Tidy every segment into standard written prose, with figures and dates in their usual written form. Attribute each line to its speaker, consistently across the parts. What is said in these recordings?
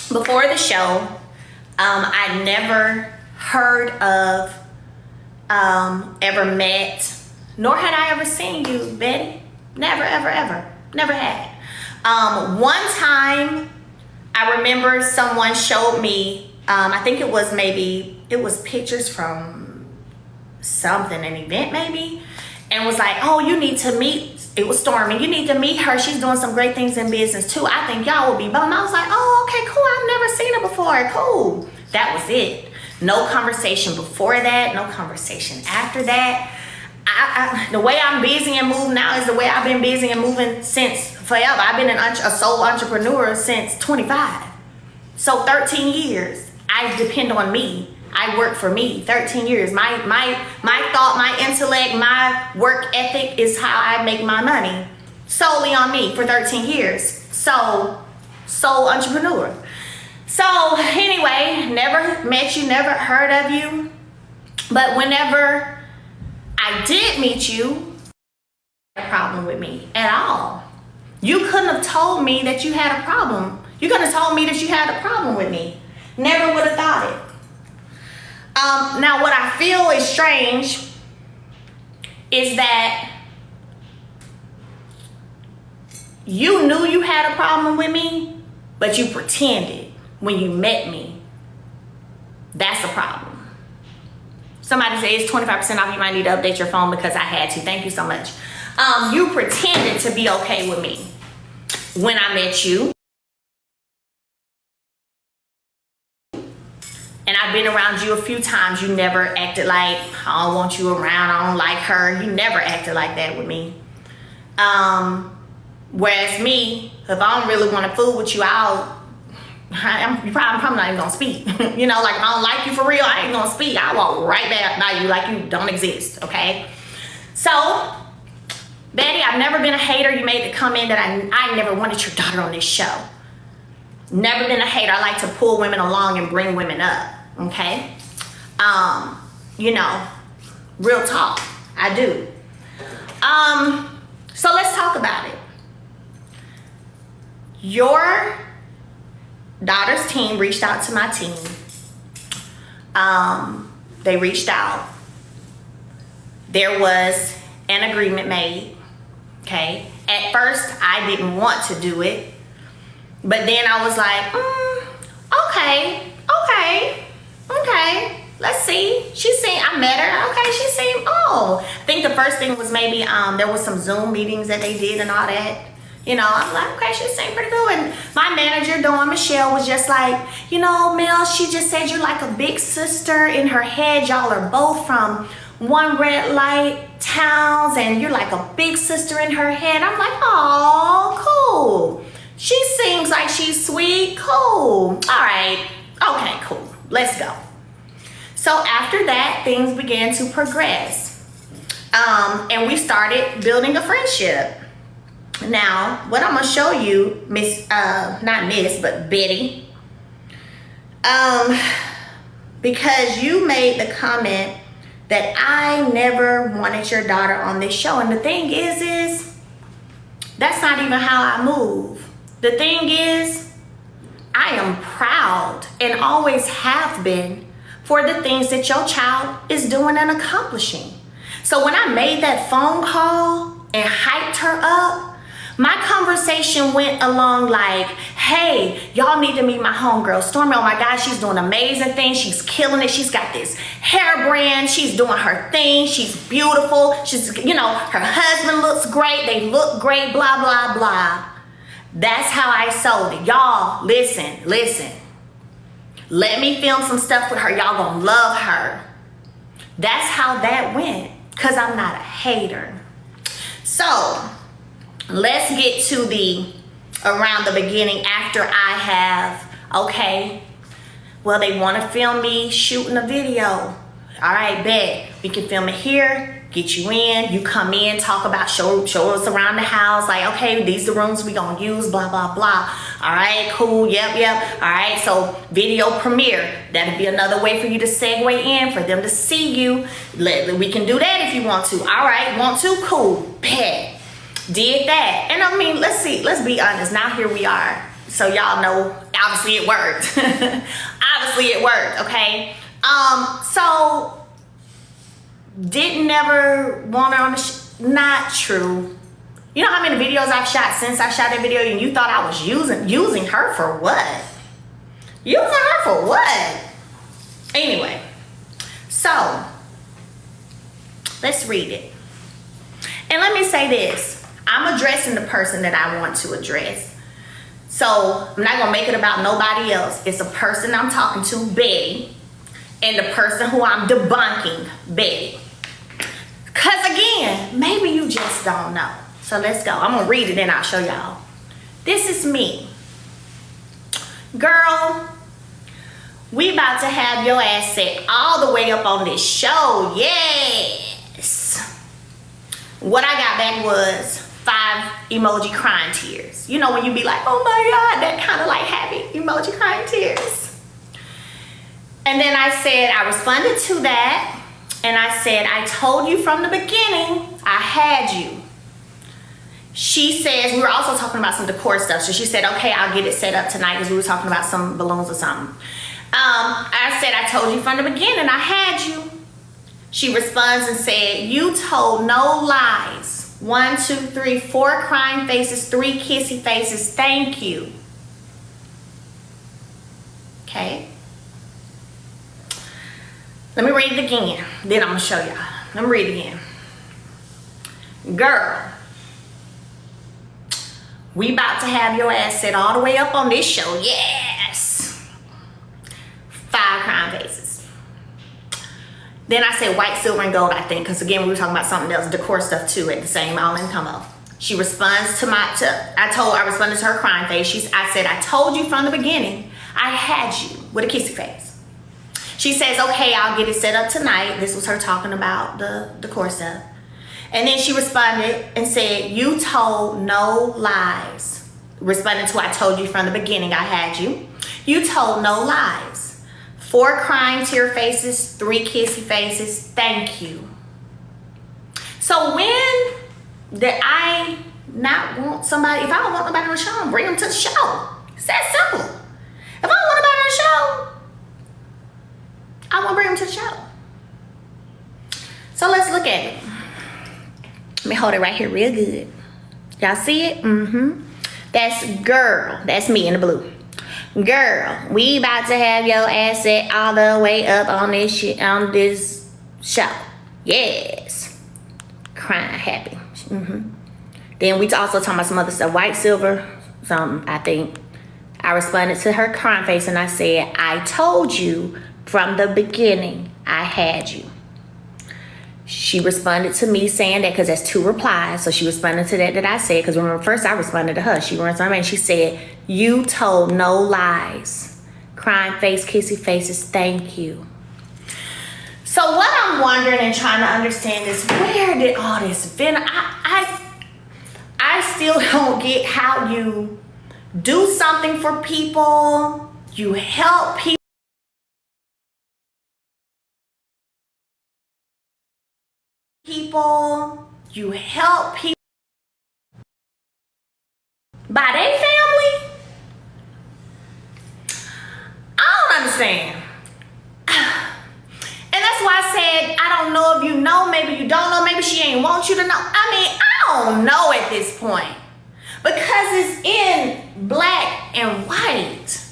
Speaker 1: Before the show, I never heard of, ever met, nor had I ever seen you, Betty. Never, ever, ever. Never had. One time, I remember someone showed me, I think it was pictures from something, an event maybe, and was like, oh, you need to meet, it was Stormi, you need to meet her, she's doing some great things in business too, I think y'all will be bummed. I was like, oh, okay, cool, I've never seen her before, cool. That was it. No conversation before that, no conversation after that. The way I'm busy and move now is the way I've been busy and moving since forever. I've been a sole entrepreneur since 25. So 13 years, I depend on me. I work for me, 13 years. My thought, my intellect, my work ethic is how I make my money. Solely on me for 13 years. So, sole entrepreneur. So anyway, never met you, never heard of you. But whenever I did meet you, you had a problem with me at all. You couldn't have told me that you had a problem. You couldn't have told me that you had a problem with me. Never would have thought it. Now what I feel is strange is that you knew you had a problem with me, but you pretended when you met me. That's a problem. Somebody says it's 25% off. You might need to update your phone because I had to. Thank you so much. You pretended to be okay with me when I met you. And I've been around you a few times. You never acted like, I don't want you around, I don't like her. You never acted like that with me. Whereas me, if I don't really want to fool with you, I'm probably not even gonna speak. You know, like if I don't like you for real, I ain't gonna speak. I walk right back by you like you don't exist, okay? So, Betty, I've never been a hater. You made the comment that I never wanted your daughter on this show. Never been a hater. I like to pull women along and bring women up, okay? You know, real talk, I do. So let's talk about it. Your daughter's team reached out to my team. They reached out. There was an agreement made, okay? At first, I didn't want to do it. But then I was like, okay. Let's see. I met her. Okay, she seemed, I think the first thing was maybe there was some Zoom meetings that they did and all that. You know, I was like, okay, she seemed pretty good. And my manager, Dawn Michelle, was just like, you know, Mel, she just said you're like a big sister in her head. Y'all are both from one red light towns and you're like a big sister in her head. I'm like, oh, cool. She seems like she's sweet. Cool. All right. Okay, cool. Let's go. So after that, things began to progress. And we started building a friendship. Now, what I'm going to show you, not Miss, but Betty. Because you made the comment that I never wanted your daughter on this show. And the thing is that's not even how I move. The thing is, I am proud and always have been for the things that your child is doing and accomplishing. So when I made that phone call and hyped her up, my conversation went along like, hey, y'all need to meet my homegirl, Stormi. Oh my God, she's doing amazing things. She's killing it. She's got this hair brand. She's doing her thing. She's beautiful. She's, you know, her husband looks great. They look great, blah, blah, blah. That's how I sold it. Y'all, listen. Let me film some stuff with her. Y'all gonna love her. That's how that went, because I'm not a hater. So, let's get to around the beginning after I have, okay, well, they want to film me shooting a video. All right, bet. We can film it here. Get you in, you come in, talk about, show us around the house, like, okay, these are the rooms we gonna use, blah, blah, blah. All right, cool, yep. All right, so video premiere, that'd be another way for you to segue in, for them to see you. We can do that if you want to. All right, want to? Cool, bet. Did that. And I mean, let's be honest, now here we are, So y'all know, obviously it worked. Obviously it worked, okay? So didn't never want her on the not true. You know how many videos I've shot since I shot that video and you thought I was using her for what? Using her for what? Anyway, so let's read it. And let me say this. I'm addressing the person that I want to address. So I'm not gonna make it about nobody else. It's a person I'm talking to, Betty, and the person who I'm debunking, Betty. Cause again, maybe you just don't know. So let's go. I'm gonna read it and I'll show y'all. This is me. Girl, we about to have your ass set all the way up on this show. Yes. What I got back was 5 emoji crying tears. You know when you be like, oh my God, that kind of like happy emoji crying tears. And then I said, I responded to that. And I said, I told you from the beginning, I had you. She says, we were also talking about some decor stuff. So she said, okay, I'll get it set up tonight because we were talking about some balloons or something. I said, I told you from the beginning, I had you. She responds and said, you told no lies. 1, 2, 3, 4 crying faces, 3 kissy faces. Thank you. Okay. Let me read it again. Then I'm going to show y'all. Let me read it again. Girl, we about to have your ass set all the way up on this show. Yes. 5 crying faces. Then I said white, silver, and gold, I think. Because again, we were talking about something else. Decor stuff too at the same all in combo. She responds to I responded to her crying face. I said, I told you from the beginning, I had you with a kissy face. She says, okay, I'll get it set up tonight. This was her talking about the decor stuff. And then she responded and said, you told no lies. Responding to, I told you from the beginning I had you. You told no lies. 4 crying tear faces, 3 kissy faces. Thank you. So when did I not want somebody, if I don't want nobody on the show, bring them to the show. It's that simple. If I don't want nobody on the show, I won't bring them to the show. So let's look at it. Let me hold it right here real good. Y'all see it? Mm-hmm. That's girl. That's me in the blue. Girl, we about to have your ass set all the way up on this shit, on this show. Yes. Crying happy. Mm-hmm. Then we also talking about some other stuff. White, silver, something, I think. I responded to her crying face and I said, I told you from the beginning, I had you. She responded to me saying that because that's 2 replies. So she responded to that I said, because remember first I responded to her. She responded and she said, you told no lies. Crying face, kissy faces, thank you. So what I'm wondering and trying to understand is where did all this venom? I still don't get how you do something for people. You help people. You help people by their family. I don't understand. And that's why I said, I don't know if you know, maybe you don't know, maybe she ain't want you to know. I mean, I don't know at this point. Because it's in black and white.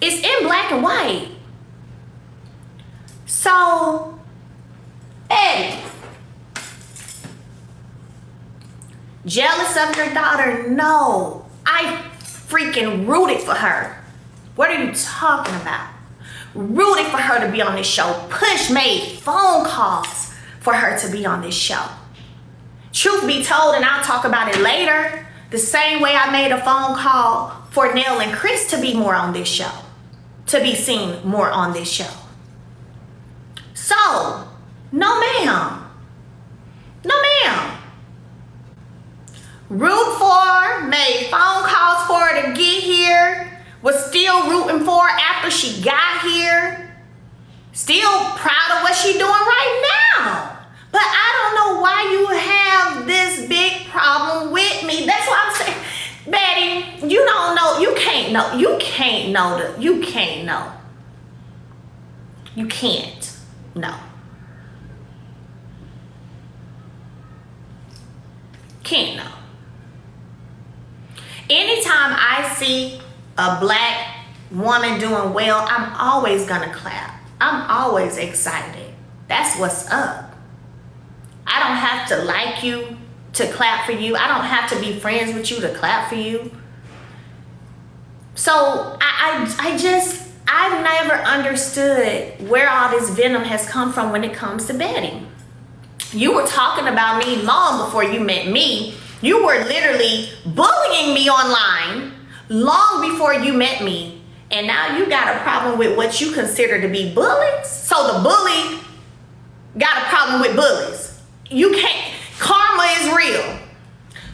Speaker 1: It's in black and white. So, Eddie, jealous of your daughter? No. I freaking rooted for her. What are you talking about? Rooted for her to be on this show. Made phone calls for her to be on this show. Truth be told, and I'll talk about it later, the same way I made a phone call for Nell and Chris to be more on this show. To be seen more on this show. So, no ma'am. No ma'am. Root for, made phone calls for her to get here. Was still rooting for her after she got here. Still proud of what she's doing right now. But I don't know why you have this big problem with me. That's why I'm saying, Betty, you don't know know. You can't know you can't know. You can't know. Can't know. Anytime I see a black woman doing well, I'm always gonna clap. I'm always excited. That's what's up. I don't have to like you to clap for you. I don't have to be friends with you to clap for you. So I've never understood where all this venom has come from when it comes to Betty. You were talking about me long before you met me. You were literally bullying me online long before you met me. And now you got a problem with what you consider to be bullies. So the bully got a problem with bullies. You can't. Karma is real.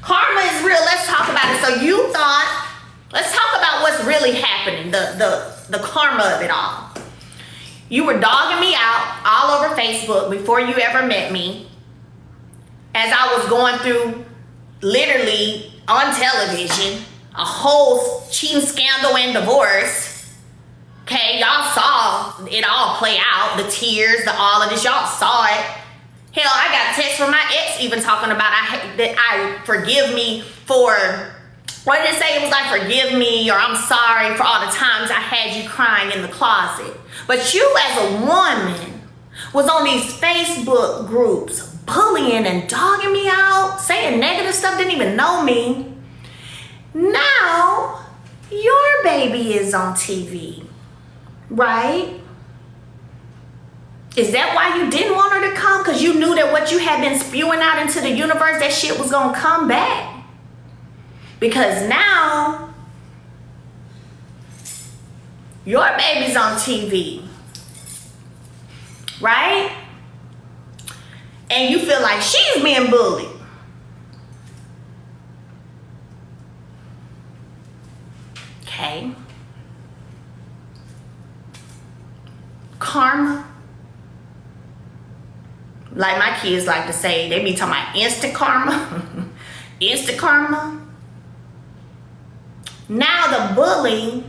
Speaker 1: Karma is real. Let's talk about it. So you thought, let's talk about what's really happening, the karma of it all. You were dogging me out all over Facebook before you ever met me, as I was going through, literally on television, a whole cheating scandal and divorce. Okay, y'all saw it all play out, the tears, the all of this, y'all saw it. Hell, I got text from my ex even talking about that I forgive me for, what did it say? It was like, forgive me, or I'm sorry for all the times I had you crying in the closet. But you as a woman was on these Facebook groups bullying and dogging me out, saying negative stuff, didn't even know me. Now, your baby is on TV, right? Is that why you didn't want her to come? Because you knew that what you had been spewing out into the universe, that shit was going to come back. Because now, your baby's on TV, right? And you feel like she's being bullied. Okay. Karma. Like my kids like to say, they be talking about instant karma. Instant karma. Now the bully